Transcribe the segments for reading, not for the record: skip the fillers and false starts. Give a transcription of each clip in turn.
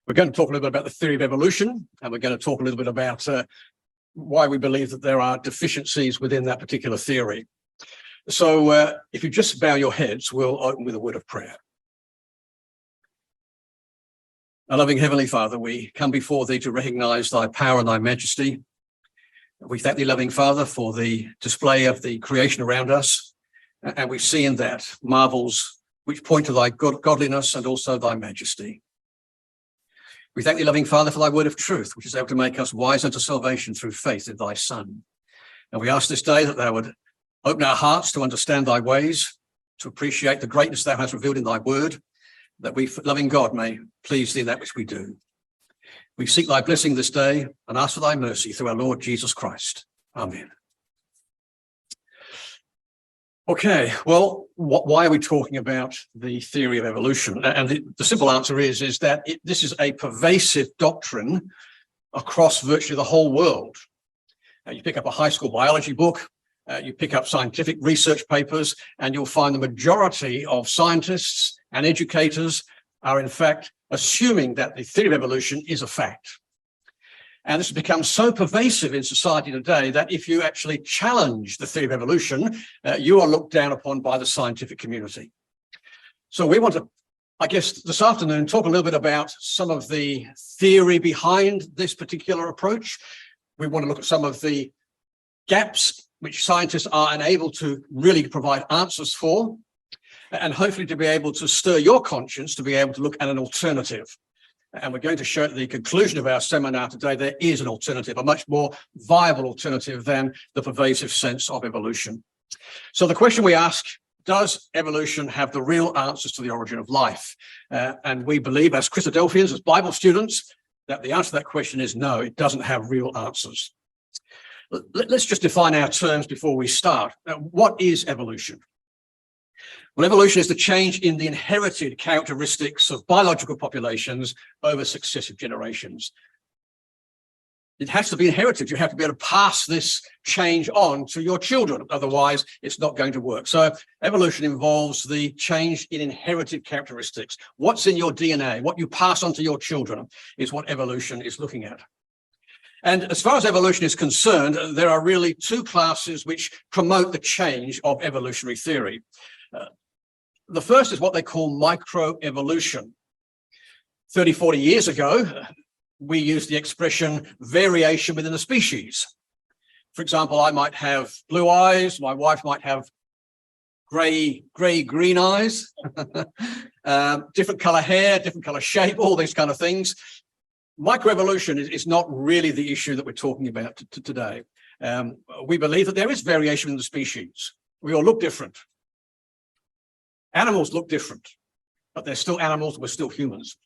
We're going to talk a little bit about the theory of evolution, and we're going to talk a little bit about why we believe that there are deficiencies within that particular theory. So if you just bow your heads, we'll open with a word of prayer. Our loving Heavenly Father, we come before thee to recognize thy power and thy majesty. We thank thee, loving Father, for the display of the creation around us, and we see in that marvels which point to thy godliness and also thy majesty. We thank thee, loving Father, for thy word of truth, which is able to make us wise unto salvation through faith in thy Son. And we ask this day that thou would open our hearts to understand thy ways, to appreciate the greatness thou hast revealed in thy word, that we, loving God, may please thee in that which we do. We seek thy blessing this day and ask for thy mercy through our Lord Jesus Christ. Amen. Okay, well, why are we talking about the theory of evolution? And the simple answer is that this is a pervasive doctrine across virtually the whole world. You pick up a high school biology book, you pick up scientific research papers, and you'll find the majority of scientists and educators are in fact assuming that the theory of evolution is a fact. And this has become so pervasive in society today that if you actually challenge the theory of evolution, you are looked down upon by the scientific community. So we want to, I guess, this afternoon, talk a little bit about some of the theory behind this particular approach. We want to look at some of the gaps which scientists are unable to really provide answers for, and hopefully to be able to stir your conscience to be able to look at an alternative. And we're going to show at the conclusion of our seminar today, there is an alternative, a much more viable alternative than the pervasive sense of evolution. So the question we ask, does evolution have the real answers to the origin of life? And we believe as Christadelphians, as Bible students, that the answer to that question is no, it doesn't have real answers. Let's just define our terms before we start. What is evolution? Well, evolution is the change in the inherited characteristics of biological populations over successive generations. It has to be inherited. You have to be able to pass this change on to your children. Otherwise, it's not going to work. So evolution involves the change in inherited characteristics. What's in your DNA, what you pass on to your children is what evolution is looking at. And as far as evolution is concerned, there are really two classes which promote the change of evolutionary theory. The first is what they call microevolution. 30, 40 years ago, we used the expression variation within a species. For example, I might have blue eyes, my wife might have green eyes, different color hair, different color shape, all these kind of things. Microevolution is not really the issue that we're talking about today. We believe that there is variation in the species. We all look different. Animals look different, but they're still animals, we're still humans.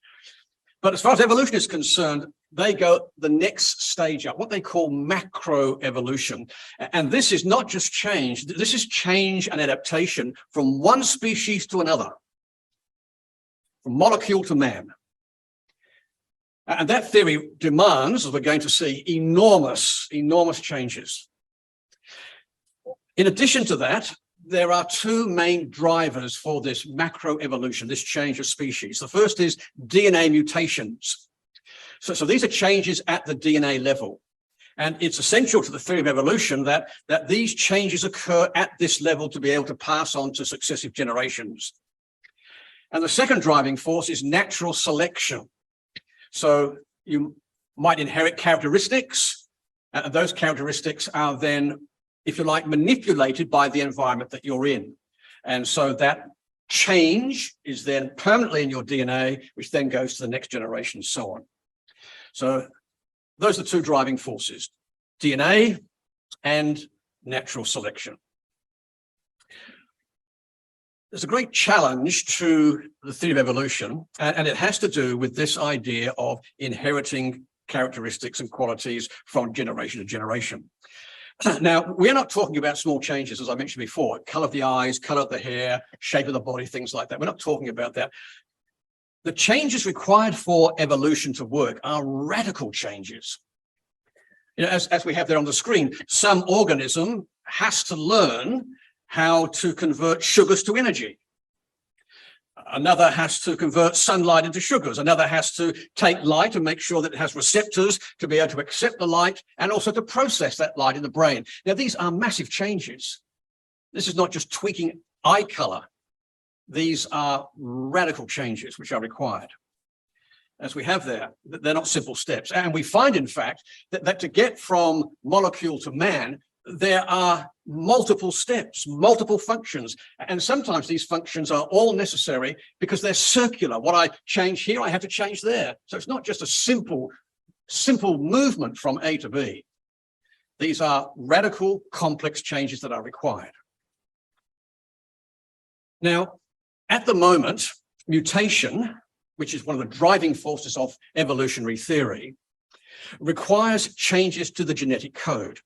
But as far as evolution is concerned, they go the next stage up, what they call macroevolution. And this is not just change, this is change and adaptation from one species to another, from molecule to man. And that theory demands, as we're going to see, enormous changes. In addition to that, there are two main drivers for this macroevolution, this change of species. The first is DNA mutations. So these are changes at the DNA level. And it's essential to the theory of evolution that these changes occur at this level to be able to pass on to successive generations. And the second driving force is natural selection. So you might inherit characteristics, and those characteristics are then, if you like, manipulated by the environment that you're in. And so that change is then permanently in your DNA, which then goes to the next generation and so on. So those are the two driving forces, DNA and natural selection. There's a great challenge to the theory of evolution, and it has to do with this idea of inheriting characteristics and qualities from generation to generation. Now, we're not talking about small changes, as I mentioned before, color of the eyes, color of the hair, shape of the body, things like that. We're not talking about that. The changes required for evolution to work are radical changes. You know, as we have there on the screen, some organism has to learn how to convert sugars to energy. Another has to convert sunlight into sugars. Another has to take light and make sure that it has receptors to be able to accept the light and also to process that light in the brain. Now, these are massive changes. This is not just tweaking eye color. These are radical changes which are required. As we have there, they're not simple steps. And we find, in fact, that to get from molecule to man, there are multiple steps, multiple functions. And sometimes these functions are all necessary because they're circular. What I change here, I have to change there. So it's not just a simple movement from A to B. These are radical, complex changes that are required. Now, at the moment, mutation, which is one of the driving forces of evolutionary theory, requires changes to the genetic code.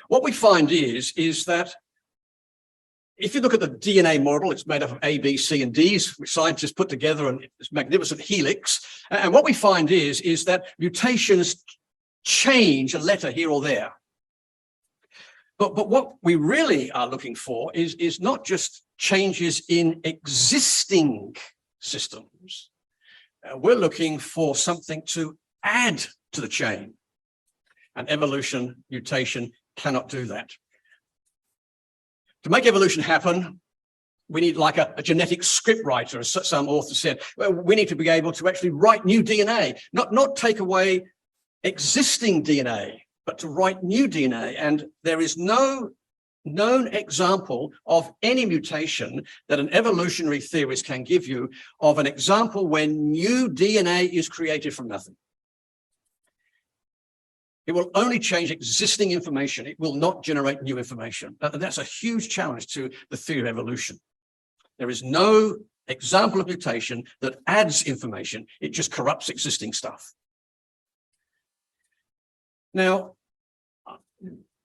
What we find is that if you look at the DNA model, it's made up of A, B, C, and Ds, which scientists put together in this magnificent helix. And what we find is that mutations change a letter here or there. But what we really are looking for is not just changes in existing systems. We're looking for something to add to the chain. And evolution, mutation, cannot do that. To make evolution happen, we need like a genetic script writer, as some author said. Well, we need to be able to actually write new DNA, not take away existing DNA, but to write new DNA. And there is no known example of any mutation that an evolutionary theorist can give you of an example when new DNA is created from nothing. It will only change existing information. It will not generate new information. And that's a huge challenge to the theory of evolution. There is no example of mutation that adds information. It just corrupts existing stuff. Now,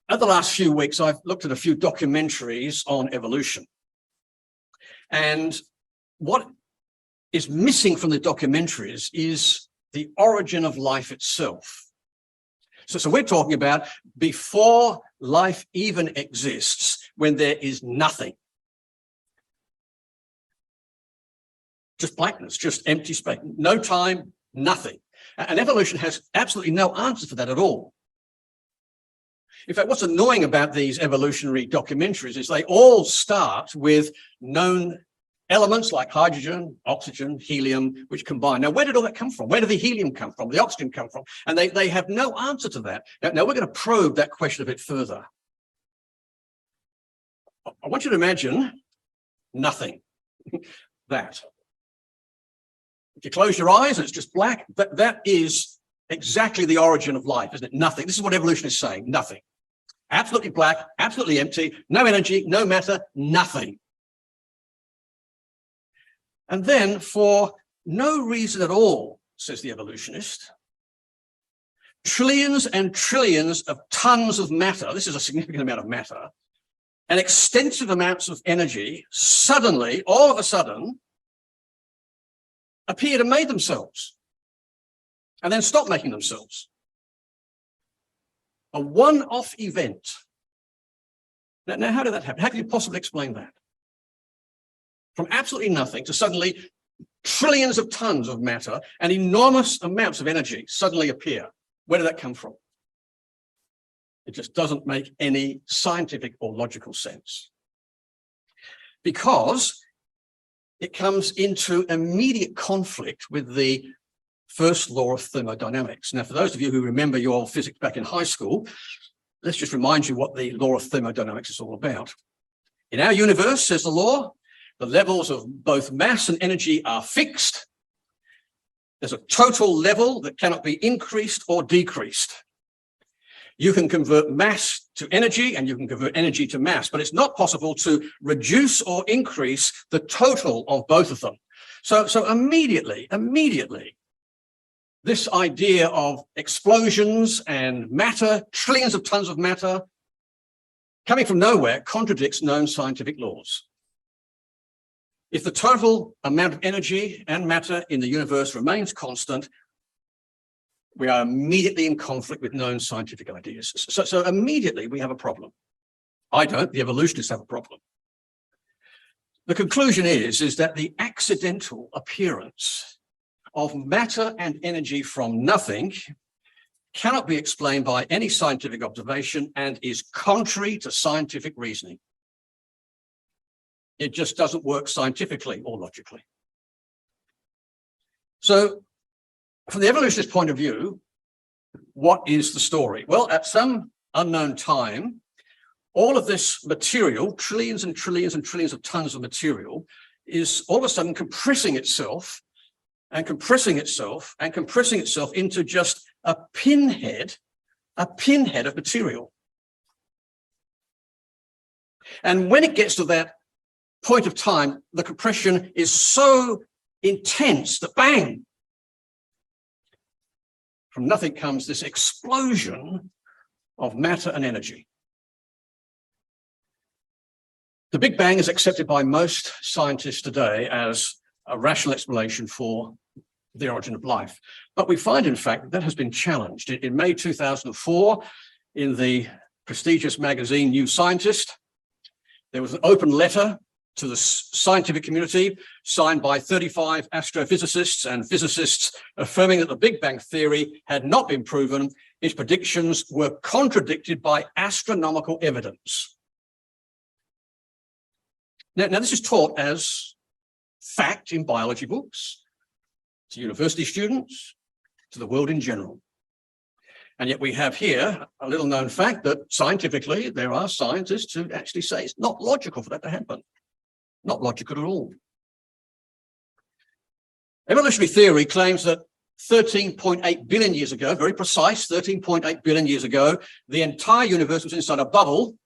at the last few weeks, I've looked at a few documentaries on evolution. And what is missing from the documentaries is the origin of life itself. So we're talking about before life even exists, when there is nothing. Just blackness, just empty space, no time, nothing. And evolution has absolutely no answer for that at all. In fact, what's annoying about these evolutionary documentaries is they all start with known elements like hydrogen, oxygen, helium, which combine. Now, where did all that come from? Where did the helium come from? The oxygen come from? And they have no answer to that. Now we're going to probe that question a bit further. I want you to imagine nothing. That. If you close your eyes and it's just black, that is exactly the origin of life, isn't it? Nothing. This is what evolution is saying. Nothing. Absolutely black, absolutely empty, no energy, no matter, nothing. And then, for no reason at all, says the evolutionist, trillions and trillions of tons of matter, this is a significant amount of matter, and extensive amounts of energy suddenly, all of a sudden, appeared and made themselves, and then stopped making themselves. A one-off event. Now, how did that happen? How can you possibly explain that? From absolutely nothing to suddenly trillions of tons of matter and enormous amounts of energy suddenly appear. Where did that come from? It just doesn't make any scientific or logical sense. Because it comes into immediate conflict with the First Law of Thermodynamics. Now, for those of you who remember your physics back in high school, let's just remind you what the Law of Thermodynamics is all about. In our universe, says the law, the levels of both mass and energy are fixed. There's a total level that cannot be increased or decreased. You can convert mass to energy and you can convert energy to mass, but it's not possible to reduce or increase the total of both of them. So immediately, this idea of explosions and matter, trillions of tons of matter, coming from nowhere, contradicts known scientific laws. If the total amount of energy and matter in the universe remains constant, we are immediately in conflict with known scientific ideas. So immediately we have a problem. I don't, the evolutionists have a problem. The conclusion is that the accidental appearance of matter and energy from nothing cannot be explained by any scientific observation and is contrary to scientific reasoning. It just doesn't work scientifically or logically. So, from the evolutionist point of view, what is the story? Well, at some unknown time, all of this material, trillions and trillions and trillions of tons of material, is all of a sudden compressing itself and compressing itself and compressing itself into just a pinhead of material. And when it gets to that point of time, the compression is so intense that bang, from nothing comes this explosion of matter and energy. The Big Bang is accepted by most scientists today as a rational explanation for the origin of life. But we find, in fact, that has been challenged. In May 2004, in the prestigious magazine New Scientist, there was an open letter to the scientific community signed by 35 astrophysicists and physicists affirming that the Big Bang theory had not been proven. Its predictions were contradicted by astronomical evidence. Now this is taught as fact in biology books, to university students, to the world in general. And yet we have here a little known fact that scientifically there are scientists who actually say it's not logical for that to happen. Not logical at all. Evolutionary theory claims that 13.8 billion years ago, very precise, 13.8 billion years ago, the entire universe was inside a bubble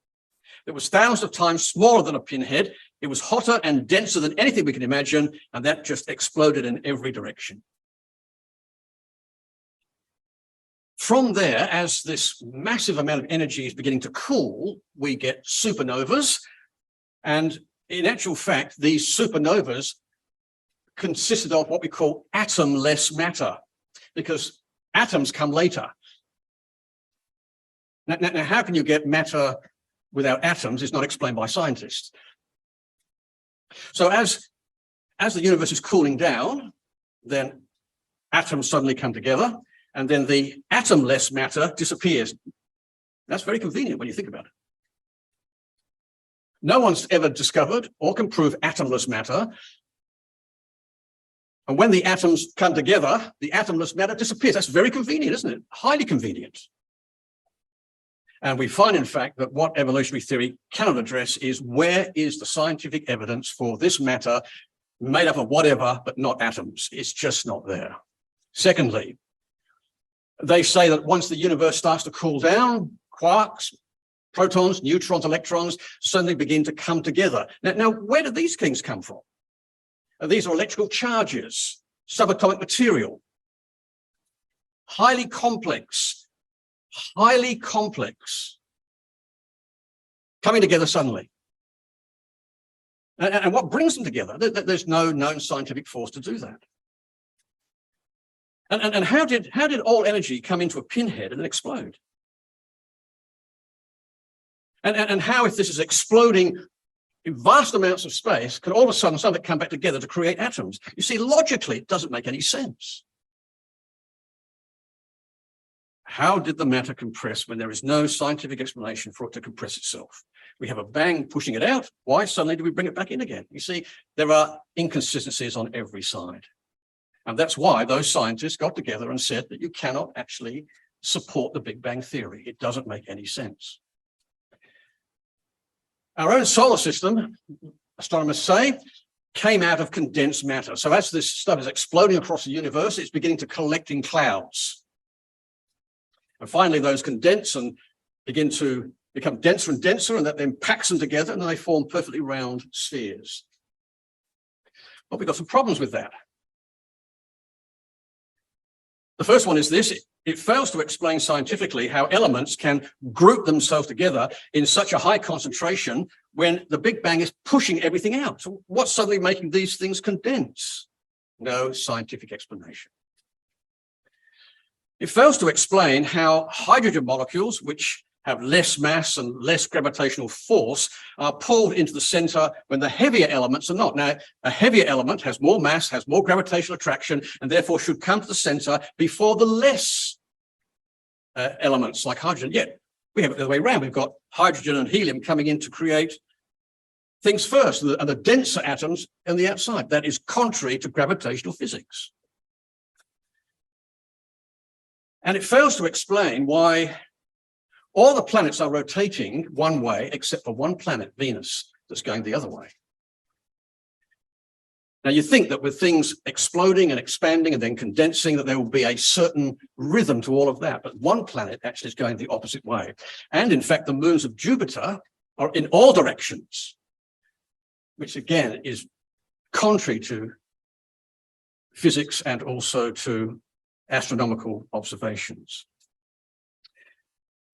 that was thousands of times smaller than a pinhead. It was hotter and denser than anything we can imagine, and that just exploded in every direction. From there, as this massive amount of energy is beginning to cool, we get supernovas. And in actual fact, these supernovas consisted of what we call atomless matter, because atoms come later. Now, how can you get matter without atoms is not explained by scientists. So as the universe is cooling down, then atoms suddenly come together, and then the atomless matter disappears. That's very convenient when you think about it. No one's ever discovered or can prove atomless matter. And when the atoms come together, the atomless matter disappears. That's very convenient, isn't it? Highly convenient. And we find, in fact, that what evolutionary theory cannot address is where is the scientific evidence for this matter made up of whatever, but not atoms. It's just not there. Secondly, they say that once the universe starts to cool down, quarks, protons, neutrons, electrons suddenly begin to come together. Now, where do these things come from? These are electrical charges, subatomic material, highly complex, coming together suddenly. And what brings them together? There's no known scientific force to do that. And how did all energy come into a pinhead and then explode? And how, if this is exploding in vast amounts of space, can all of a sudden something come back together to create atoms? You see, logically, it doesn't make any sense. How did the matter compress when there is no scientific explanation for it to compress itself? We have a bang pushing it out. Why suddenly do we bring it back in again? You see, there are inconsistencies on every side. And that's why those scientists got together and said that you cannot actually support the Big Bang theory. It doesn't make any sense. Our own solar system, astronomers say, came out of condensed matter. So as this stuff is exploding across the universe, it's beginning to collect in clouds. And finally, those condense and begin to become denser and denser, and that then packs them together, and then they form perfectly round spheres. But we've got some problems with that. The first one is this: it fails to explain scientifically how elements can group themselves together in such a high concentration when the Big Bang is pushing everything out. So what's suddenly making these things condense? No scientific explanation. It fails to explain how hydrogen molecules, which have less mass and less gravitational force are pulled into the center when the heavier elements are not. Now, a heavier element has more mass, has more gravitational attraction, and therefore should come to the center before the less elements like hydrogen. Yet we have it the other way around. We've got hydrogen and helium coming in to create things first, and the denser atoms on the outside. That is contrary to gravitational physics. And it fails to explain why all the planets are rotating one way, except for one planet, Venus, that's going the other way. Now, you think that with things exploding and expanding and then condensing, that there will be a certain rhythm to all of that. But one planet actually is going the opposite way. And in fact, the moons of Jupiter are in all directions, which again is contrary to physics and also to astronomical observations.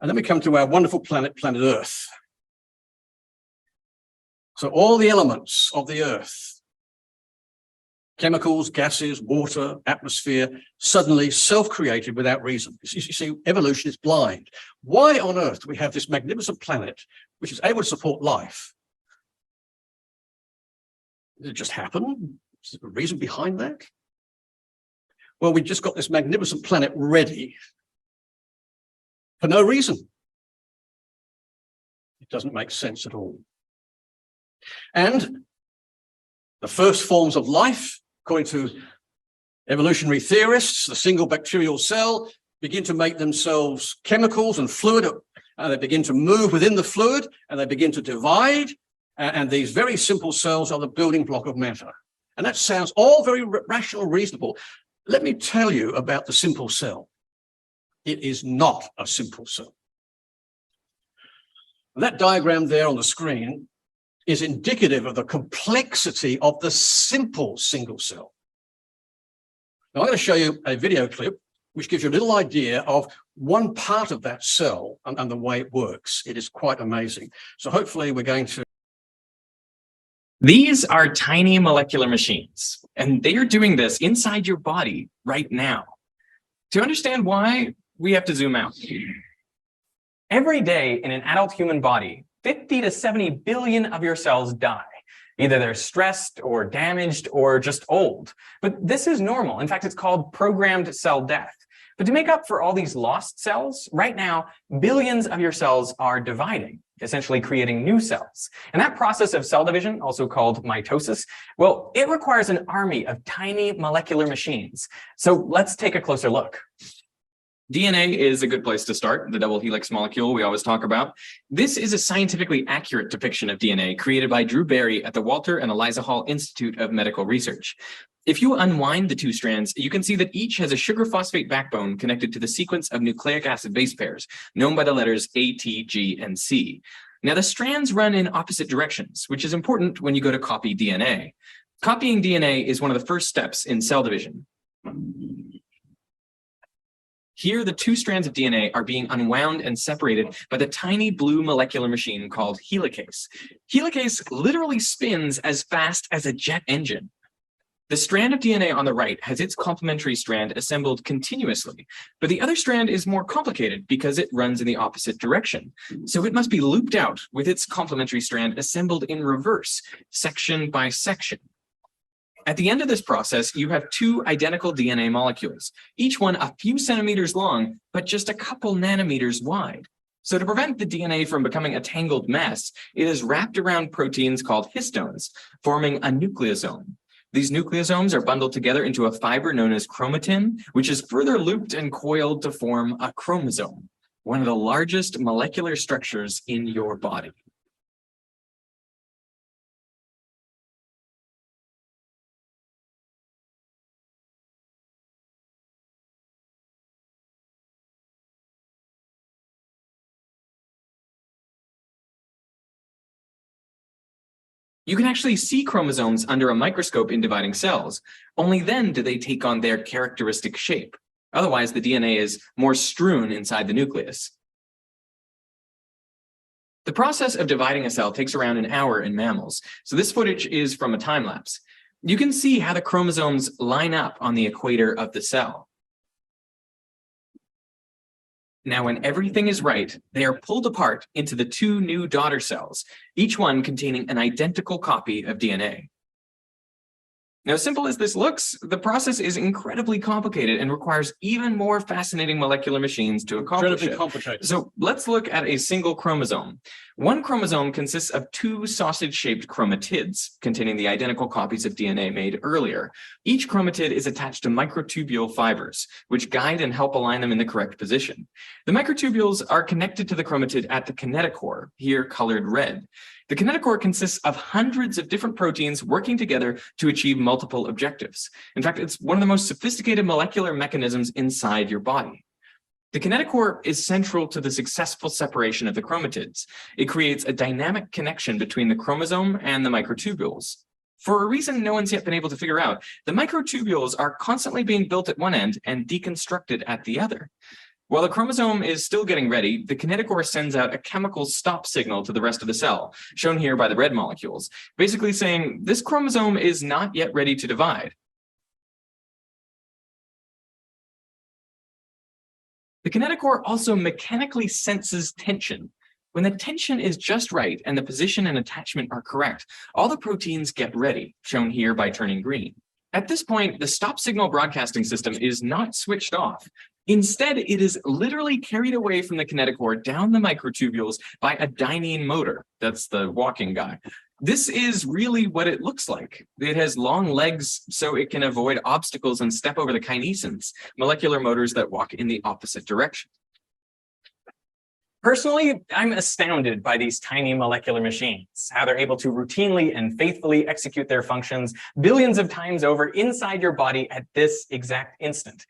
And then we come to our wonderful planet, planet Earth. So all the elements of the Earth, chemicals, gases, water, atmosphere, suddenly self-created without reason. You see, evolution is blind. Why on earth do we have this magnificent planet which is able to support life? Did it just happen? Is there a reason behind that? Well, we just got this magnificent planet ready for no reason. It doesn't make sense at all. And the first forms of life, according to evolutionary theorists, the single bacterial cell, begin to make themselves chemicals and fluid, and they begin to move within the fluid, and they begin to divide, and these very simple cells are the building block of matter. And that sounds all very rational, reasonable. Let me tell you about the simple cell. It is not a simple cell. That diagram there on the screen is indicative of the complexity of the simple single cell. Now, I'm going to show you a video clip which gives you a little idea of one part of that cell and the way it works. It is quite amazing. So hopefully we're going to... These are tiny molecular machines, and they are doing this inside your body right now. To understand why, we have to zoom out. Every day in an adult human body, 50 to 70 billion of your cells die. Either they're stressed or damaged or just old. But this is normal. In fact, it's called programmed cell death. But to make up for all these lost cells, right now, billions of your cells are dividing, essentially creating new cells. And that process of cell division, also called mitosis, well, it requires an army of tiny molecular machines. So let's take a closer look. DNA is a good place to start, the double helix molecule we always talk about. This is a scientifically accurate depiction of DNA created by Drew Barry at the Walter and Eliza Hall Institute of Medical Research. If you unwind the two strands, you can see that each has a sugar phosphate backbone connected to the sequence of nucleic acid base pairs, known by the letters A, T, G, and C. Now, the strands run in opposite directions, which is important when you go to copy DNA. Copying DNA is one of the first steps in cell division. Here, the two strands of DNA are being unwound and separated by the tiny blue molecular machine called helicase. Helicase literally spins as fast as a jet engine. The strand of DNA on the right has its complementary strand assembled continuously, but the other strand is more complicated because it runs in the opposite direction. So it must be looped out with its complementary strand assembled in reverse, section by section. At the end of this process, you have two identical DNA molecules, each one a few centimeters long, but just a couple nanometers wide. So to prevent the DNA from becoming a tangled mess, it is wrapped around proteins called histones, forming a nucleosome. These nucleosomes are bundled together into a fiber known as chromatin, which is further looped and coiled to form a chromosome, one of the largest molecular structures in your body. You can actually see chromosomes under a microscope in dividing cells. Only then do they take on their characteristic shape. Otherwise, the DNA is more strewn inside the nucleus. The process of dividing a cell takes around an hour in mammals. So this footage is from a time lapse. You can see how the chromosomes line up on the equator of the cell. Now, when everything is right, they are pulled apart into the two new daughter cells, each one containing an identical copy of DNA. Now, as simple as this looks, the process is incredibly complicated and requires even more fascinating molecular machines to accomplish it. Complicated. So let's look at a single chromosome. One chromosome consists of two sausage-shaped chromatids containing the identical copies of DNA made earlier. Each chromatid is attached to microtubule fibers, which guide and help align them in the correct position. The microtubules are connected to the chromatid at the kinetochore, here colored red. The kinetochore consists of hundreds of different proteins working together to achieve multiple objectives. In fact, it's one of the most sophisticated molecular mechanisms inside your body. The kinetochore is central to the successful separation of the chromatids. It creates a dynamic connection between the chromosome and the microtubules. For a reason no one's yet been able to figure out, the microtubules are constantly being built at one end and deconstructed at the other. While the chromosome is still getting ready, the kinetochore sends out a chemical stop signal to the rest of the cell, shown here by the red molecules, basically saying this chromosome is not yet ready to divide. The kinetochore also mechanically senses tension. When the tension is just right and the position and attachment are correct, all the proteins get ready, shown here by turning green. At this point, the stop signal broadcasting system is not switched off. Instead, it is literally carried away from the kinetochore down the microtubules by a dynein motor. That's the walking guy. This is really what it looks like. It has long legs so it can avoid obstacles and step over the kinesins, molecular motors that walk in the opposite direction. Personally, I'm astounded by these tiny molecular machines, how they're able to routinely and faithfully execute their functions billions of times over inside your body at this exact instant.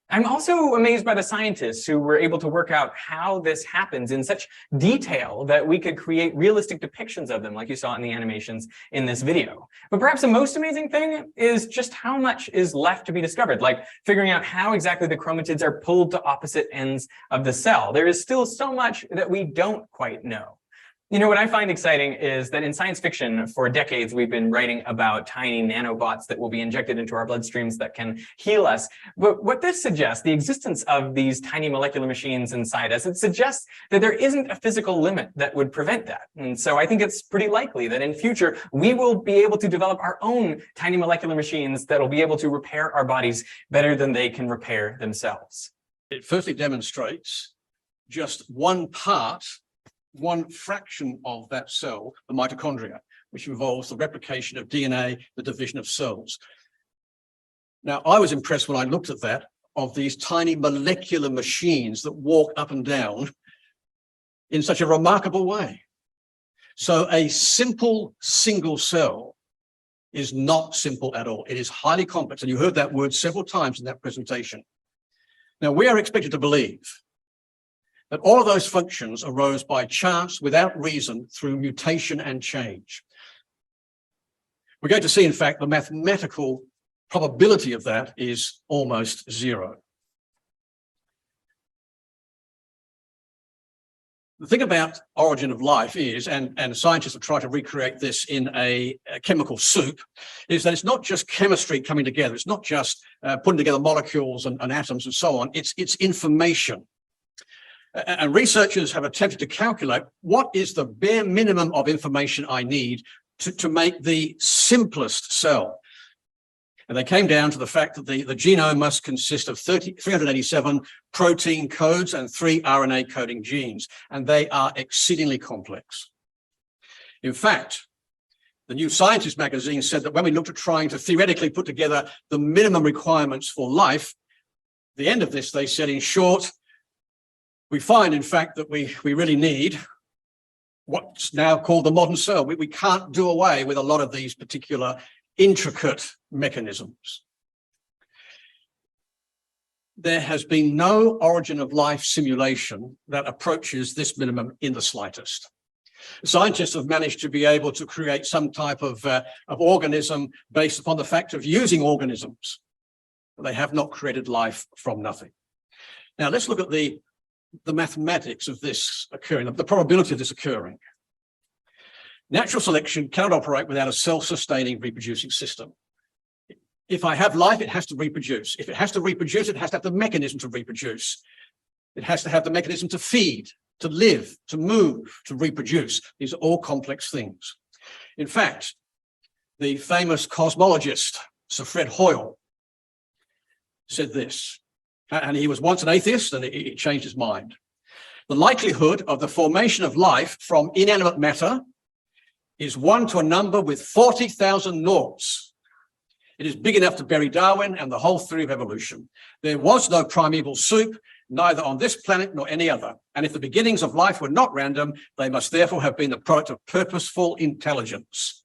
I'm also amazed by the scientists who were able to work out how this happens in such detail that we could create realistic depictions of them, like you saw in the animations in this video. But perhaps the most amazing thing is just how much is left to be discovered, like figuring out how exactly the chromatids are pulled to opposite ends of the cell. There is still so much that we don't quite know. You know, what I find exciting is that in science fiction, for decades, we've been writing about tiny nanobots that will be injected into our bloodstreams that can heal us. But what this suggests, the existence of these tiny molecular machines inside us, it suggests that there isn't a physical limit that would prevent that. And so I think it's pretty likely that in future, we will be able to develop our own tiny molecular machines that will be able to repair our bodies better than they can repair themselves. It firstly demonstrates just one fraction of that cell, the mitochondria, which involves the replication of DNA, the division of cells. Now, I was impressed when I looked at that, of these tiny molecular machines that walk up and down in such a remarkable way. So a simple single cell is not simple at all. It is highly complex, and you heard that word several times in that presentation. Now, we are expected to believe that all of those functions arose by chance, without reason, through mutation and change. We're going to see, in fact, the mathematical probability of that is almost zero. The thing about origin of life is, and scientists have tried to recreate this in a chemical soup, is that it's not just chemistry coming together. It's not just putting together molecules and atoms and so on. It's information. And researchers have attempted to calculate what is the bare minimum of information I need to make the simplest cell. And they came down to the fact that the genome must consist of 387 protein codes and 3 RNA coding genes, and they are exceedingly complex. In fact, the New Scientist magazine said that when we looked at trying to theoretically put together the minimum requirements for life, at the end of this, they said, in short, we find, in fact, that we really need what's now called the modern cell. We can't do away with a lot of these particular intricate mechanisms. There has been no origin of life simulation that approaches this minimum in the slightest. Scientists have managed to be able to create some type of organism based upon the fact of using organisms. They have not created life from nothing. Now, let's look at the mathematics of this occurring, the probability of this occurring. Natural selection cannot operate without a self-sustaining reproducing system. If I have life, it has to reproduce. If it has to reproduce, it has to have the mechanism to reproduce. It has to have the mechanism to feed, to live, to move, to reproduce. These are all complex things. In fact, the famous cosmologist, Sir Fred Hoyle, said this, and he was once an atheist and he changed his mind. The likelihood of the formation of life from inanimate matter is 1 to a number with 40,000 noughts. It is big enough to bury Darwin and the whole theory of evolution. There was no primeval soup, neither on this planet nor any other. And if the beginnings of life were not random, they must therefore have been the product of purposeful intelligence.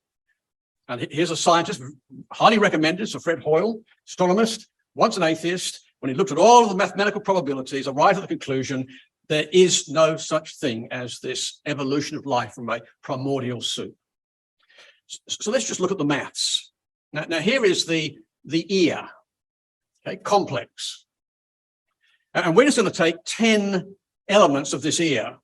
And here's a scientist, highly recommended, Sir Fred Hoyle, astronomist, once an atheist. When he looked at all of the mathematical probabilities, arrived at the conclusion there is no such thing as this evolution of life from a primordial soup. So let's just look at the maths. Now here is the ear, okay, complex. And we're just going to take 10 elements of this ear,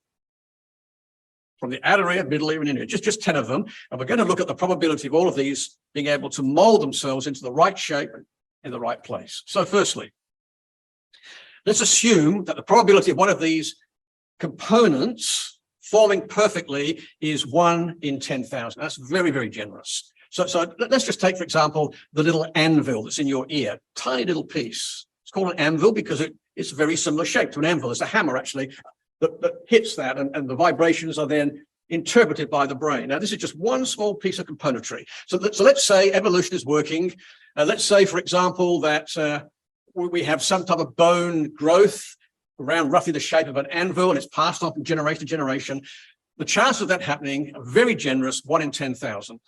from the outer ear, middle ear, and inner ear, just 10 of them. And we're going to look at the probability of all of these being able to mold themselves into the right shape in the right place. So firstly, let's assume that the probability of one of these components forming perfectly is 1 in 10,000. That's very, very generous. So let's just take, for example, the little anvil that's in your ear, tiny little piece. It's called an anvil because it's a very similar shape to an anvil. There's a hammer actually that hits that, and the vibrations are then interpreted by the brain. Now, this is just one small piece of componentry. So let's say evolution is working. Let's say, for example, that we have some type of bone growth around roughly the shape of an anvil, and it's passed on from generation to generation. The chance of that happening are very generous, 1 in 10,000.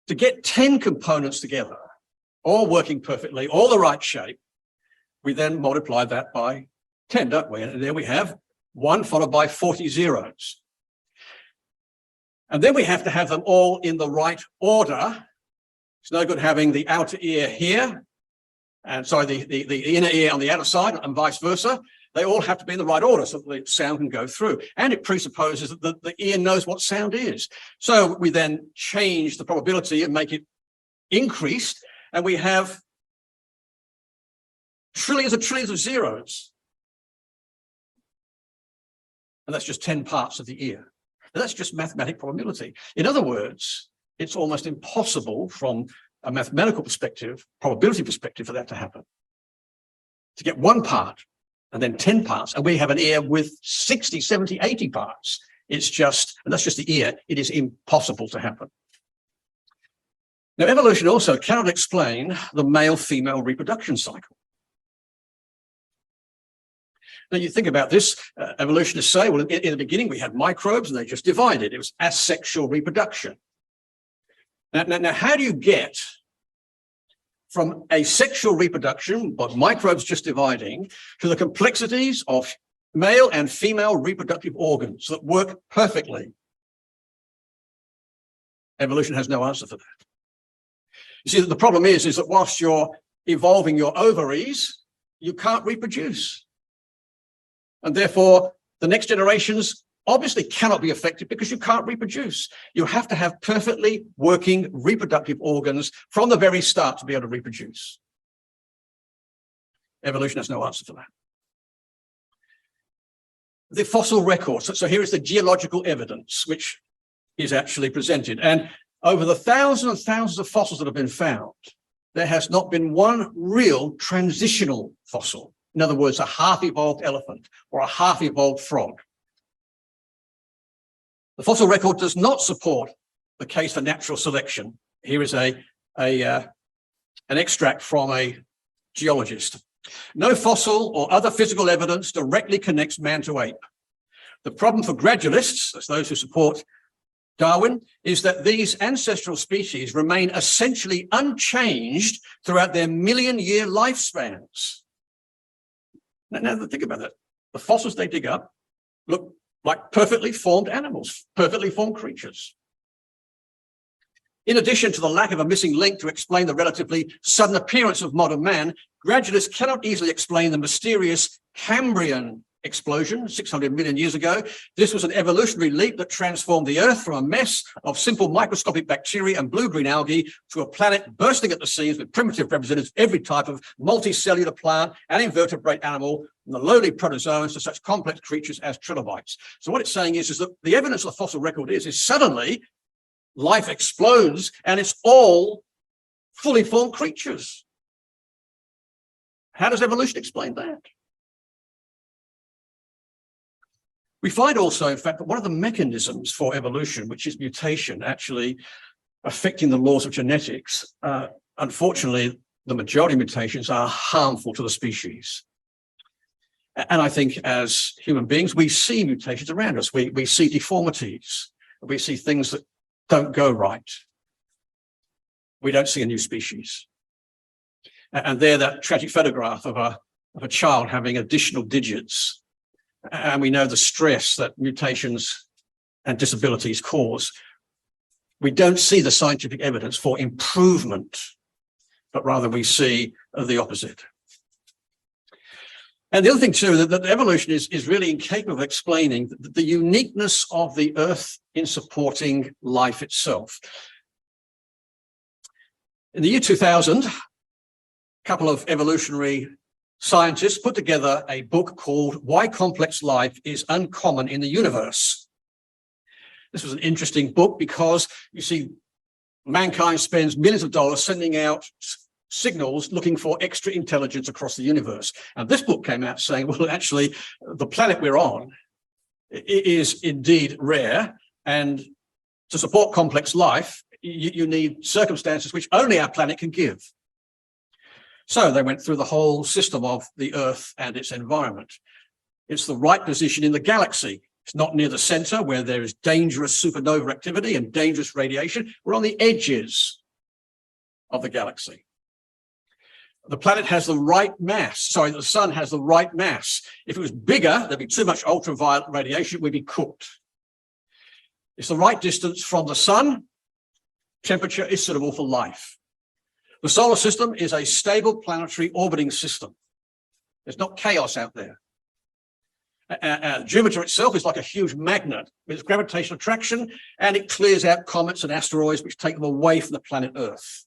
To get 10 components together, all working perfectly, all the right shape, we then multiply that by 10, don't we? And there we have 1 followed by 40 zeros. And then we have to have them all in the right order. It's no good having the outer ear here, and sorry, the inner ear on the outer side, and vice versa. They all have to be in the right order so that the sound can go through. And it presupposes that the ear knows what sound is. So we then change the probability and make it increased, and we have trillions of zeros. And that's just 10 parts of the ear. And that's just mathematical probability. In other words, it's almost impossible from a mathematical perspective, probability perspective, for that to happen. To get 1 part and then 10 parts, and we have an ear with 60, 70, 80 parts. It's just, and that's just the ear, it is impossible to happen. Now, evolution also cannot explain the male-female reproduction cycle. Now, you think about this, evolutionists say, well, in the beginning, we had microbes and they just divided. It was asexual reproduction. Now, how do you get from asexual reproduction, but microbes just dividing, to the complexities of male and female reproductive organs that work perfectly? Evolution has no answer for that. You see, the problem is that whilst you're evolving your ovaries, you can't reproduce. And therefore, the next generations obviously cannot be affected because you can't reproduce. You have to have perfectly working reproductive organs from the very start to be able to reproduce. Evolution has no answer for that. The fossil records. So here is the geological evidence, which is actually presented. And over the thousands and thousands of fossils that have been found, there has not been one real transitional fossil. In other words, a half-evolved elephant or a half-evolved frog. The fossil record does not support the case for natural selection. Here is an extract from a geologist. No fossil or other physical evidence directly connects man to ape. The problem for gradualists, that's those who support Darwin, is that these ancestral species remain essentially unchanged throughout their million-year lifespans. Now think about that. The fossils they dig up look like perfectly formed animals, perfectly formed creatures. In addition to the lack of a missing link to explain the relatively sudden appearance of modern man, gradualists cannot easily explain the mysterious Cambrian explosion 600 million years ago. This was an evolutionary leap that transformed the Earth from a mess of simple microscopic bacteria and blue-green algae to a planet bursting at the seams with primitive representatives of every type of multicellular plant and invertebrate animal, from the lowly protozoans to such complex creatures as trilobites. So what it's saying is that the evidence of the fossil record is suddenly life explodes and it's all fully formed creatures. How does evolution explain that? We find also, in fact, that one of the mechanisms for evolution, which is mutation, actually affecting the laws of genetics, unfortunately, the majority of mutations are harmful to the species. And I think as human beings, we see mutations around us. We see deformities. We see things that don't go right. We don't see a new species. And there, that tragic photograph of a child having additional digits. And we know the stress that mutations and disabilities cause. We don't see the scientific evidence for improvement, but rather we see the opposite. And the other thing too, that evolution is really incapable of explaining the uniqueness of the Earth in supporting life itself. In the year 2000, a couple of evolutionary scientists put together a book called Why Complex Life is Uncommon in the Universe. This was an interesting book because you see mankind spends millions of dollars sending out signals looking for extra intelligence across the universe. And this book came out saying, well, actually, the planet we're on is indeed rare. And to support complex life, you need circumstances which only our planet can give. So they went through the whole system of the Earth and its environment. It's the right position in the galaxy. It's not near the center where there is dangerous supernova activity and dangerous radiation. We're on the edges of the galaxy. The planet has the right mass. The sun has the right mass. If it was bigger, there'd be too much ultraviolet radiation, we'd be cooked. It's the right distance from the sun. Temperature is suitable for life. The solar system is a stable planetary orbiting system. There's not chaos out there. Jupiter itself is like a huge magnet with its gravitational attraction, and it clears out comets and asteroids which take them away from the planet Earth.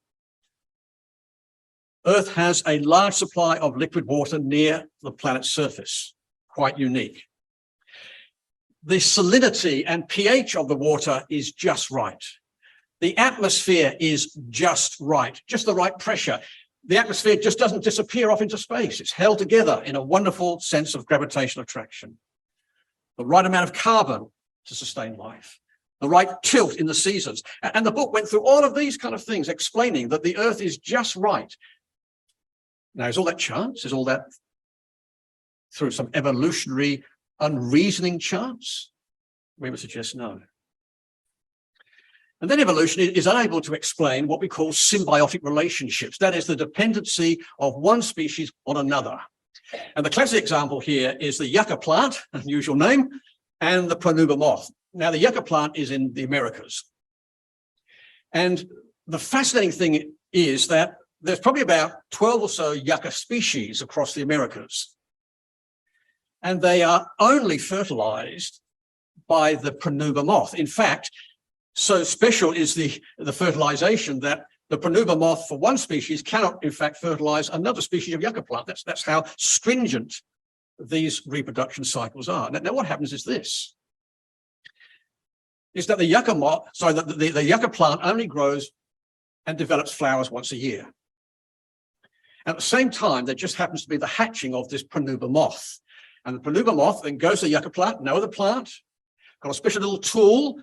Earth has a large supply of liquid water near the planet's surface, quite unique. The salinity and pH of the water is just right. The atmosphere is just right, just the right pressure. The atmosphere just doesn't disappear off into space. It's held together in a wonderful sense of gravitational attraction. The right amount of carbon to sustain life. The right tilt in the seasons. And the book went through all of these kind of things, explaining that the Earth is just right. Now, is all that chance? Is all that through some evolutionary, unreasoning chance? We would suggest no. And then evolution is unable to explain what we call symbiotic relationships. That is the dependency of one species on another. And the classic example here is the yucca plant, unusual name, and the pronuba moth. Now, the yucca plant is in the Americas. And the fascinating thing is that there's probably about 12 or so yucca species across the Americas. And they are only fertilized by the pronuba moth. In fact, so special is the fertilization that the pronuba moth for one species cannot, in fact, fertilize another species of yucca plant. That's how stringent these reproduction cycles are. Now what happens is this, is that the yucca moth, the yucca plant only grows and develops flowers once a year. At the same time, there just happens to be the hatching of this pronuba moth. And the pronuba moth then goes to the yucca plant, no other plant, got a special little tool,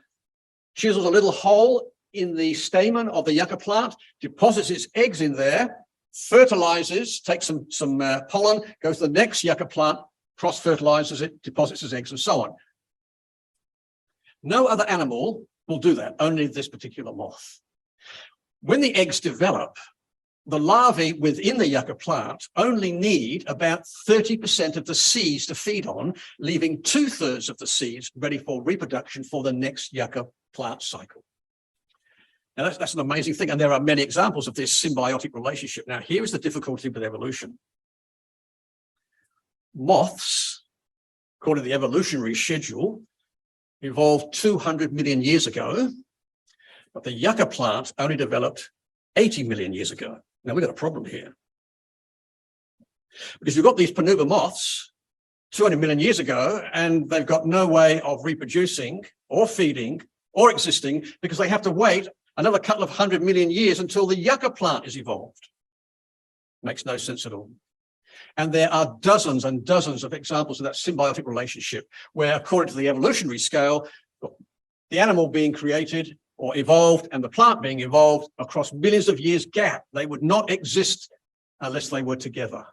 chisels a little hole in the stamen of the yucca plant, deposits its eggs in there, fertilizes, takes some pollen, goes to the next yucca plant, cross-fertilizes it, deposits its eggs, and so on. No other animal will do that, only this particular moth. When the eggs develop, the larvae within the yucca plant only need about 30% of the seeds to feed on, leaving 2/3 of the seeds ready for reproduction for the next yucca plant cycle. Now that's an amazing thing, and there are many examples of this symbiotic relationship. Now here is the difficulty with evolution. Moths according to the evolutionary schedule, evolved 200 million years ago, but the yucca plant only developed 80 million years ago. Now we've got a problem here. Because you've got these Panuba moths 200 million years ago, and they've got no way of reproducing or feeding or existing because they have to wait another couple of 100 million years until the yucca plant is evolved. Makes no sense at all. And there are dozens and dozens of examples of that symbiotic relationship where, according to the evolutionary scale, the animal being created or evolved and the plant being evolved across millions of years gap, they would not exist unless they were together.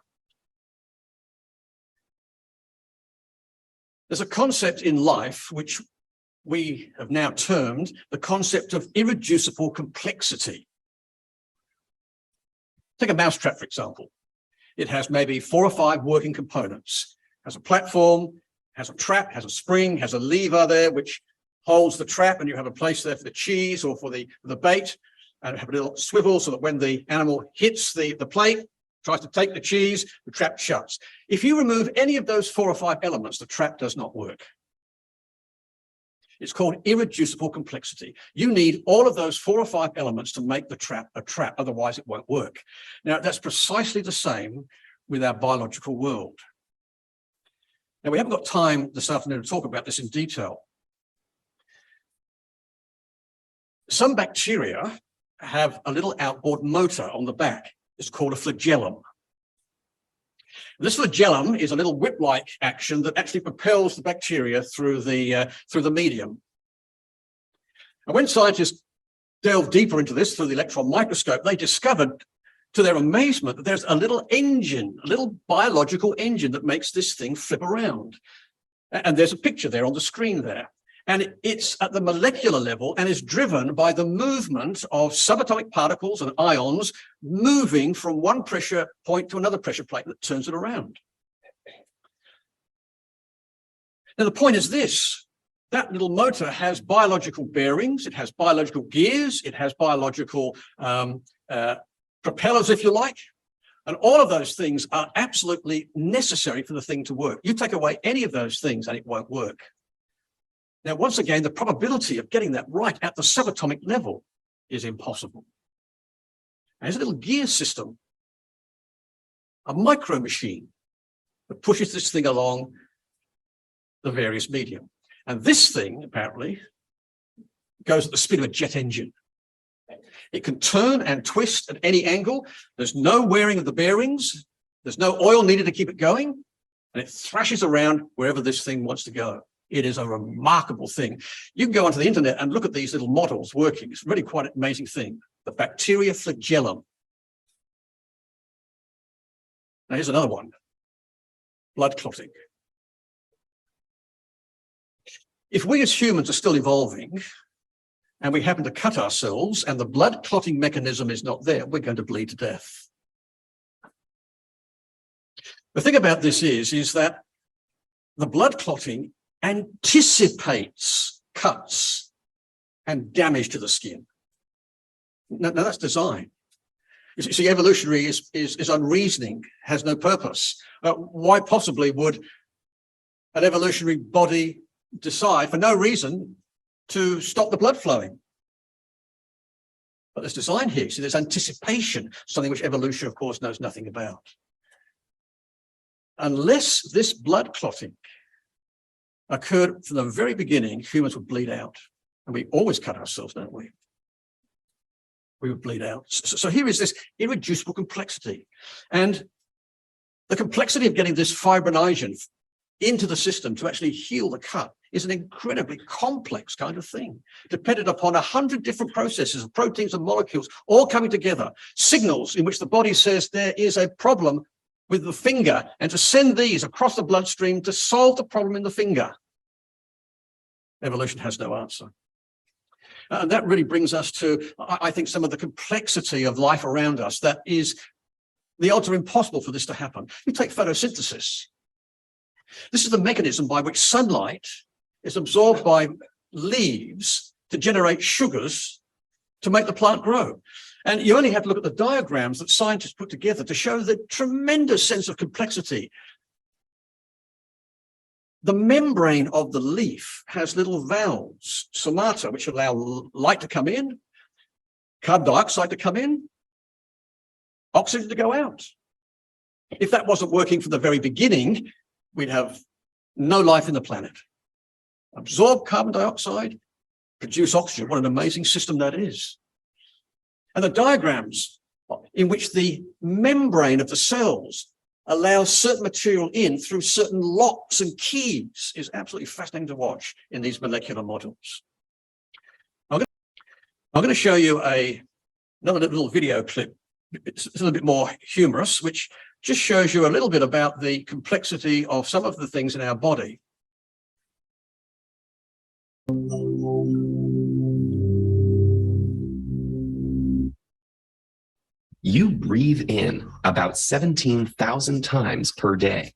There's a concept in life which we have now termed the concept of irreducible complexity. Take a mousetrap, for example. It has maybe 4 or 5 working components. Has a platform, has a trap, has a spring, has a lever there which holds the trap, and you have a place there for the cheese or for the bait, and have a little swivel so that when the animal hits the plate, tries to take the cheese, the trap shuts. If you remove any of those 4 or 5 elements, the trap does not work. It's called irreducible complexity. You need all of those 4 or 5 elements to make the trap a trap, otherwise it won't work. Now, that's precisely the same with our biological world. Now, we haven't got time this afternoon to talk about this in detail. Some bacteria have a little outboard motor on the back. It's called a flagellum. This flagellum is a little whip-like action that actually propels the bacteria through the medium. And when scientists delved deeper into this through the electron microscope, they discovered, to their amazement, that there's a little engine, a little biological engine that makes this thing flip around. And there's a picture there on the screen there. And it's at the molecular level and is driven by the movement of subatomic particles and ions moving from one pressure point to another pressure plate that turns it around. Now, the point is this. That little motor has biological bearings, it has biological gears, it has biological propellers, if you like. And all of those things are absolutely necessary for the thing to work. You take away any of those things and it won't work. Now, once again, the probability of getting that right at the subatomic level is impossible. There's a little gear system, a micro machine that pushes this thing along the various medium. And this thing, apparently, goes at the speed of a jet engine. It can turn and twist at any angle. There's no wearing of the bearings. There's no oil needed to keep it going. And it thrashes around wherever this thing wants to go. It is a remarkable thing. You can go onto the internet and look at these little models working. It's really quite an amazing thing. The bacteria flagellum. Now here's another one. Blood clotting. If we as humans are still evolving and we happen to cut ourselves and the blood clotting mechanism is not there, we're going to bleed to death. The thing about this is that the blood clotting anticipates cuts and damage to the skin. Now that's design. You see, evolutionary is unreasoning, has no purpose. Why possibly would an evolutionary body decide for no reason to stop the blood flowing? But there's design here. See, there's anticipation, something which evolution, of course, knows nothing about. Unless this blood clotting occurred from the very beginning, humans would bleed out. And we always cut ourselves, don't we? We would bleed out. So here is this irreducible complexity. And the complexity of getting this fibrinogen into the system to actually heal the cut is an incredibly complex kind of thing, dependent upon 100 different processes of proteins and molecules all coming together, signals in which the body says there is a problem with the finger, and to send these across the bloodstream to solve the problem in the finger. Evolution has no answer. And that really brings us to, I think, some of the complexity of life around us. That is, the odds are impossible for this to happen. You take photosynthesis. This is the mechanism by which sunlight is absorbed by leaves to generate sugars to make the plant grow. And you only have to look at the diagrams that scientists put together to show the tremendous sense of complexity. The membrane of the leaf has little valves, stomata, which allow light to come in, carbon dioxide to come in, oxygen to go out. If that wasn't working from the very beginning, we'd have no life in the planet. Absorb carbon dioxide, produce oxygen. What an amazing system that is. And the diagrams in which the membrane of the cells allows certain material in through certain locks and keys is absolutely fascinating to watch in these molecular models. I'm going to show you another little video clip. It's a little bit more humorous, which just shows you a little bit about the complexity of some of the things in our body. You breathe in about 17,000 times per day.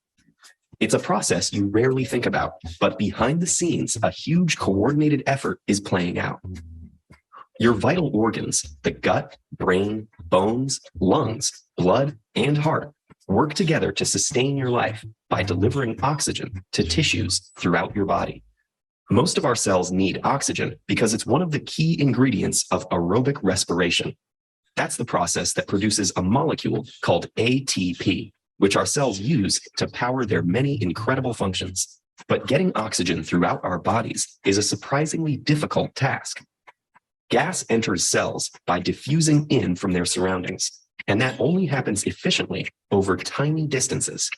It's a process you rarely think about, but behind the scenes, a huge coordinated effort is playing out. Your vital organs, the gut, brain, bones, lungs, blood, and heart, work together to sustain your life by delivering oxygen to tissues throughout your body. Most of our cells need oxygen because it's one of the key ingredients of aerobic respiration. That's the process that produces a molecule called ATP, which our cells use to power their many incredible functions. But getting oxygen throughout our bodies is a surprisingly difficult task. Gas enters cells by diffusing in from their surroundings, and that only happens efficiently over tiny distances.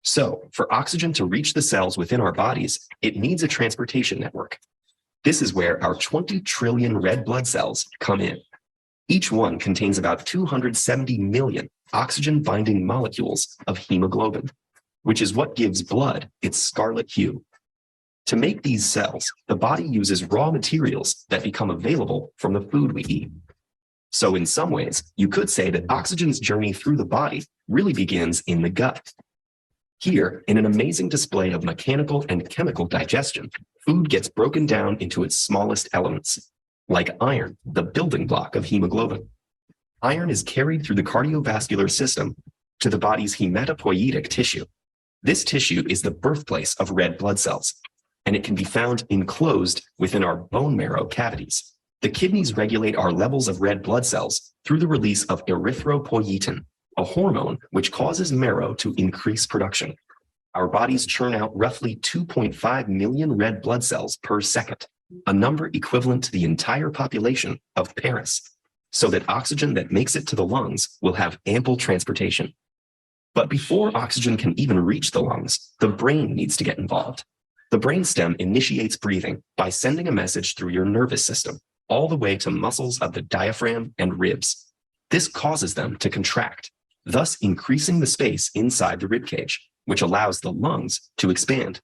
So, for oxygen to reach the cells within our bodies, it needs a transportation network. This is where our 20 trillion red blood cells come in. Each one contains about 270 million oxygen-binding molecules of hemoglobin, which is what gives blood its scarlet hue. To make these cells, the body uses raw materials that become available from the food we eat. So in some ways, you could say that oxygen's journey through the body really begins in the gut. Here, in an amazing display of mechanical and chemical digestion, food gets broken down into its smallest elements, like iron, the building block of hemoglobin. Iron is carried through the cardiovascular system to the body's hematopoietic tissue. This tissue is the birthplace of red blood cells, and it can be found enclosed within our bone marrow cavities. The kidneys regulate our levels of red blood cells through the release of erythropoietin, a hormone which causes marrow to increase production. Our bodies churn out roughly 2.5 million red blood cells per second, a number equivalent to the entire population of Paris, so that oxygen that makes it to the lungs will have ample transportation. But before oxygen can even reach the lungs, the brain needs to get involved. The brainstem initiates breathing by sending a message through your nervous system, all the way to muscles of the diaphragm and ribs. This causes them to contract, thus increasing the space inside the rib cage, which allows the lungs to expand.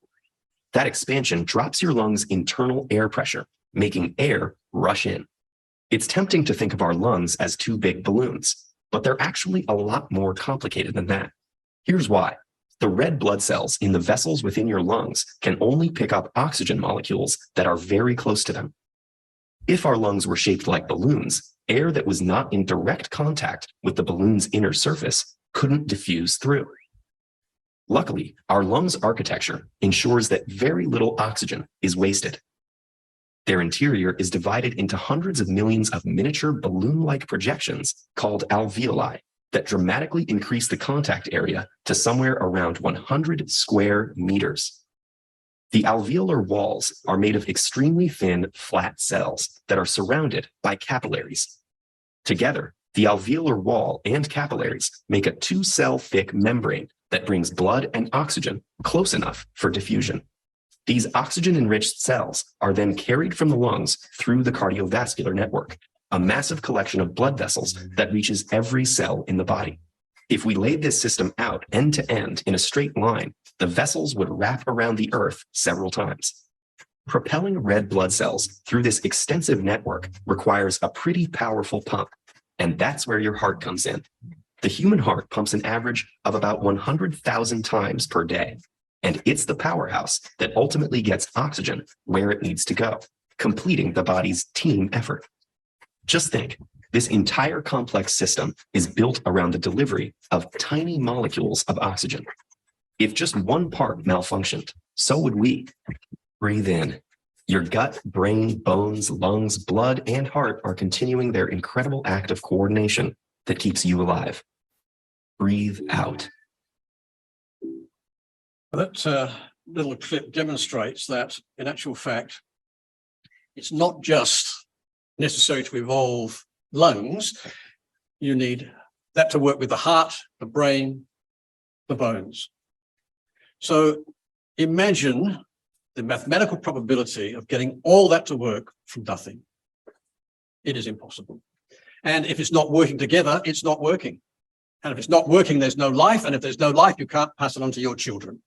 That expansion drops your lungs' internal air pressure, making air rush in. It's tempting to think of our lungs as two big balloons, but they're actually a lot more complicated than that. Here's why. The red blood cells in the vessels within your lungs can only pick up oxygen molecules that are very close to them. If our lungs were shaped like balloons, air that was not in direct contact with the balloon's inner surface couldn't diffuse through. Luckily, our lungs' architecture ensures that very little oxygen is wasted. Their interior is divided into hundreds of millions of miniature balloon-like projections called alveoli that dramatically increase the contact area to somewhere around 100 square meters. The alveolar walls are made of extremely thin, flat cells that are surrounded by capillaries. Together, the alveolar wall and capillaries make a 2-cell thick membrane that brings blood and oxygen close enough for diffusion. These oxygen-enriched cells are then carried from the lungs through the cardiovascular network, a massive collection of blood vessels that reaches every cell in the body. If we laid this system out end to end in a straight line, the vessels would wrap around the earth several times. Propelling red blood cells through this extensive network requires a pretty powerful pump, and that's where your heart comes in. The human heart pumps an average of about 100,000 times per day, and it's the powerhouse that ultimately gets oxygen where it needs to go, completing the body's team effort. Just think, this entire complex system is built around the delivery of tiny molecules of oxygen. If just one part malfunctioned, So would we. Breathe in. Your gut, brain, bones, lungs, blood, and heart are continuing their incredible act of coordination that keeps you alive. Breathe out. That little clip demonstrates that, in actual fact, it's not just necessary to evolve lungs. You need that to work with the heart, the brain, the bones. So imagine the mathematical probability of getting all that to work from nothing. It is impossible. And if it's not working together, it's not working. And if it's not working, there's no life. And if there's no life, you can't pass it on to your children.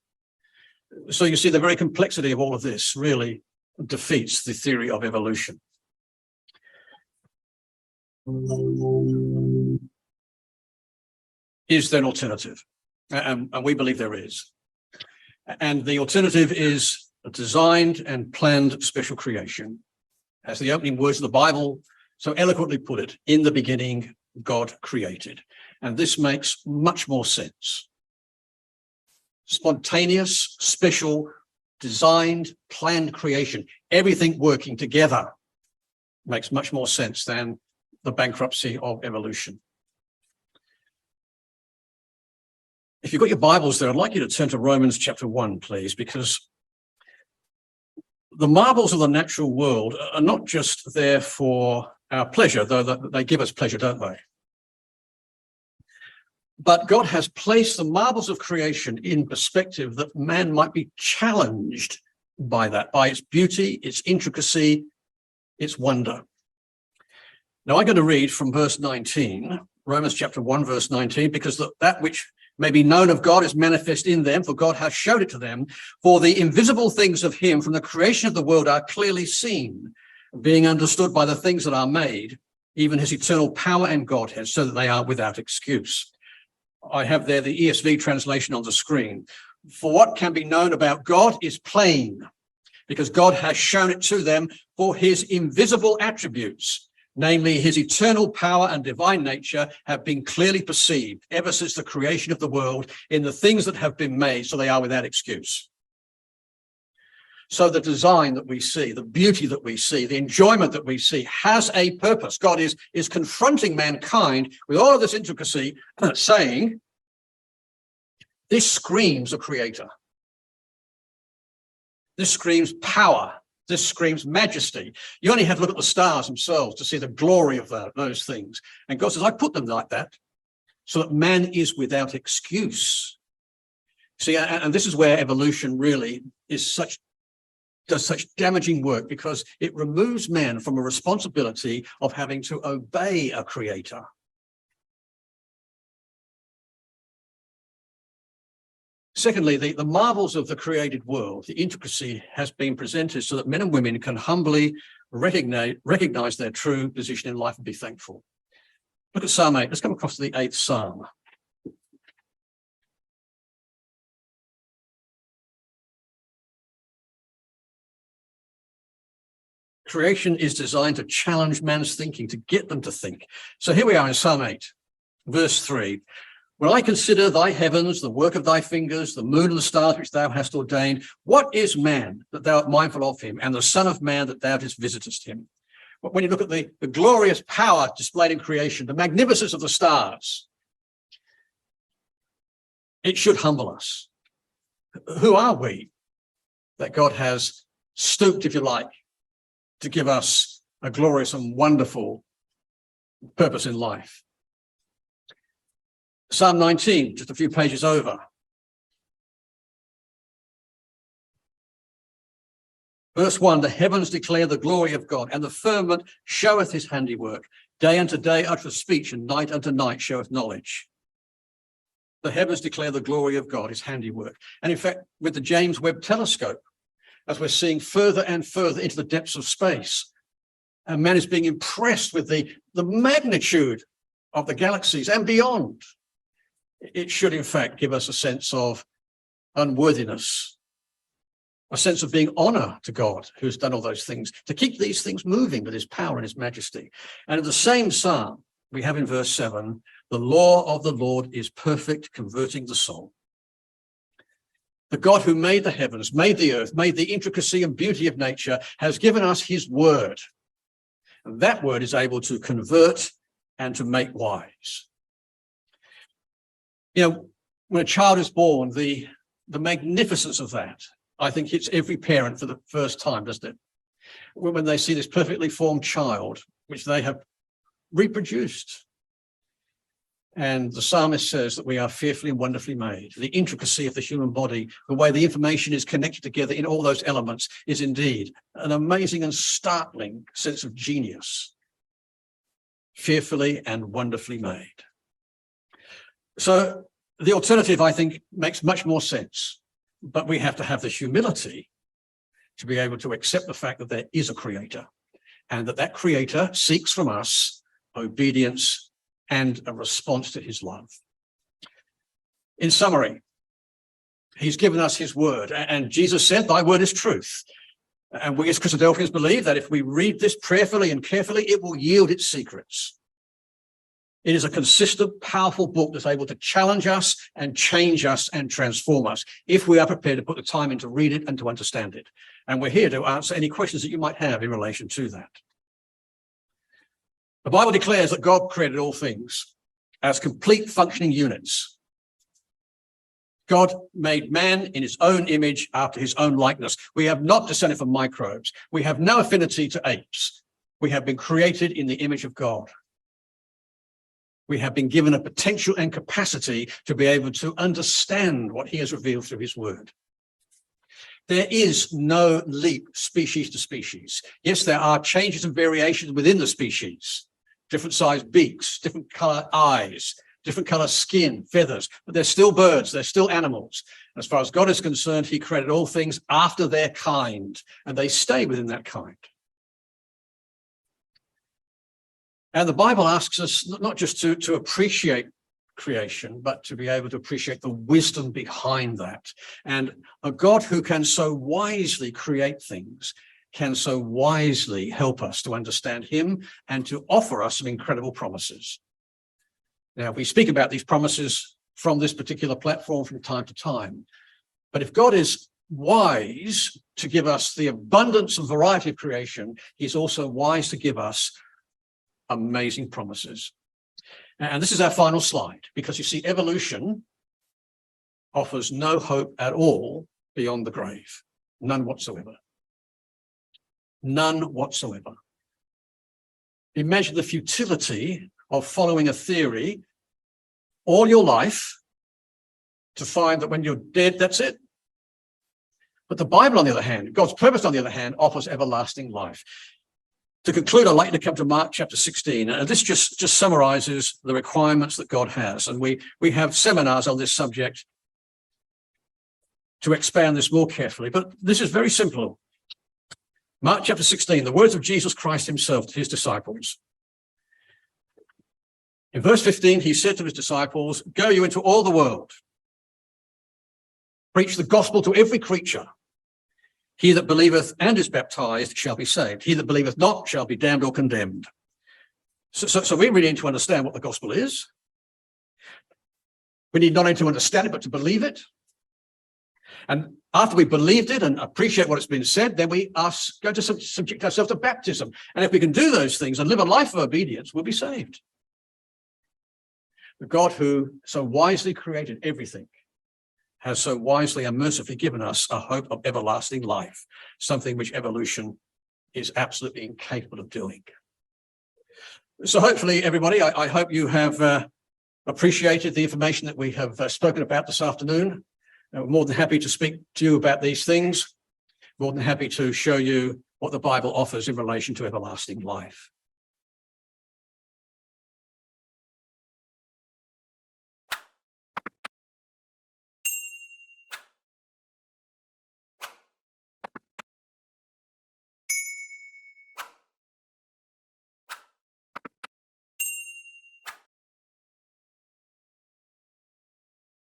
So you see, the very complexity of all of this really defeats the theory of evolution. Is there an alternative? And we believe there is. And the alternative is a designed and planned special creation. As the opening words of the Bible so eloquently put it, in the beginning, God created. And this makes much more sense. Spontaneous, special, designed, planned creation, everything working together makes much more sense than the bankruptcy of evolution. If you've got your Bibles there, I'd like you to turn to Romans chapter 1, please, because the marvels of the natural world are not just there for our pleasure, though they give us pleasure, don't they? But God has placed the marvels of creation in perspective that man might be challenged by that, by its beauty, its intricacy, its wonder. Now I'm going to read from verse 19, Romans chapter 1, verse 19, because that which may be known of God is manifest in them, for God has showed it to them. For the invisible things of him from the creation of the world are clearly seen, being understood by the things that are made, even his eternal power and Godhead, so that they are without excuse. I have there the ESV translation on the screen. For what can be known about God is plain, because God has shown it to them, for his invisible attributes, namely his eternal power and divine nature, have been clearly perceived ever since the creation of the world in the things that have been made, so they are without excuse. So the design that we see, the beauty that we see, the enjoyment that we see has a purpose. God is confronting mankind with all of this intricacy, saying, this screams a creator. This screams power. This screams majesty. You only have to look at the stars themselves to see the glory of those things. And God says, I put them like that so that man is without excuse. See, and this is where evolution really does such damaging work, because it removes man from a responsibility of having to obey a creator. Secondly, the marvels of the created world, the intricacy has been presented so that men and women can humbly recognize their true position in life and be thankful. Look at Psalm 8. Let's come across to the 8th Psalm. Creation is designed to challenge man's thinking, to get them to think. So here we are in Psalm 8, verse 3. When I consider thy heavens, the work of thy fingers, the moon and the stars which thou hast ordained, what is man that thou art mindful of him, and the son of man that thou didst visitest him? When you look at the glorious power displayed in creation, the magnificence of the stars, it should humble us. Who are we that God has stooped, if you like, to give us a glorious and wonderful purpose in life? Psalm 19, just a few pages over. Verse 1, the heavens declare the glory of God, and the firmament showeth his handiwork. Day unto day uttereth speech, and night unto night showeth knowledge. The heavens declare the glory of God, his handiwork. And in fact, with the James Webb Telescope, as we're seeing further and further into the depths of space, and man is being impressed with the magnitude of the galaxies and beyond. It should, in fact, give us a sense of unworthiness, a sense of being honor to God, who's done all those things, to keep these things moving with his power and his majesty. And in the same psalm, we have in verse 7, the law of the Lord is perfect, converting the soul. The God who made the heavens, made the earth, made the intricacy and beauty of nature, has given us his word. And that word is able to convert and to make wise. You know, when a child is born, the magnificence of that, I think hits every parent for the first time, doesn't it? When they see this perfectly formed child, which they have reproduced. And the psalmist says that we are fearfully and wonderfully made. The intricacy of the human body, the way the information is connected together in all those elements, is indeed an amazing and startling sense of genius. Fearfully and wonderfully made. So the alternative, I think, makes much more sense. But we have to have the humility to be able to accept the fact that there is a creator, and that creator seeks from us obedience and a response to his love. In summary, he's given us his word, and Jesus said, thy word is truth. And we as Christadelphians believe that if we read this prayerfully and carefully, it will yield its secrets. It is a consistent, powerful book that's able to challenge us and change us and transform us if we are prepared to put the time in to read it and to understand it. And we're here to answer any questions that you might have in relation to that. The Bible declares that God created all things as complete functioning units. God made man in his own image after his own likeness. We have not descended from microbes. We have no affinity to apes. We have been created in the image of God. We have been given a potential and capacity to be able to understand what he has revealed through his word. There is no leap species to species. Yes, there are changes and variations within the species. Different sized beaks, different color eyes, different color skin, feathers, but they're still birds, they're still animals. As far as God is concerned, he created all things after their kind, and they stay within that kind. And the Bible asks us not just to appreciate creation, but to be able to appreciate the wisdom behind that. And a God who can so wisely create things can so wisely help us to understand him and to offer us some incredible promises. Now, we speak about these promises from this particular platform from time to time. But if God is wise to give us the abundance and variety of creation, he's also wise to give us amazing promises. And this is our final slide, because you see, evolution offers no hope at all beyond the grave. None whatsoever. None whatsoever. Imagine the futility of following a theory all your life to find that when you're dead, that's it. But the Bible, on the other hand, God's purpose, on the other hand, offers everlasting life. To conclude, I'd like you to come to Mark chapter 16. And this just summarizes the requirements that God has. And we have seminars on this subject to expand this more carefully. But this is very simple. Mark chapter 16, the words of Jesus Christ himself to his disciples. In verse 15, he said to his disciples, go you into all the world. Preach the gospel to every creature. He that believeth and is baptized shall be saved. He that believeth not shall be damned or condemned. So we really need to understand what the gospel is. We need not only to understand it, but to believe it. And after we believed it and appreciate what has been said, then we are going to subject ourselves to baptism. And if we can do those things and live a life of obedience, we'll be saved. The God who so wisely created everything has so wisely and mercifully given us a hope of everlasting life, something which evolution is absolutely incapable of doing. So hopefully, everybody, I hope you have appreciated the information that we have spoken about this afternoon. We're more than happy to speak to you about these things. More than happy to show you what the Bible offers in relation to everlasting life.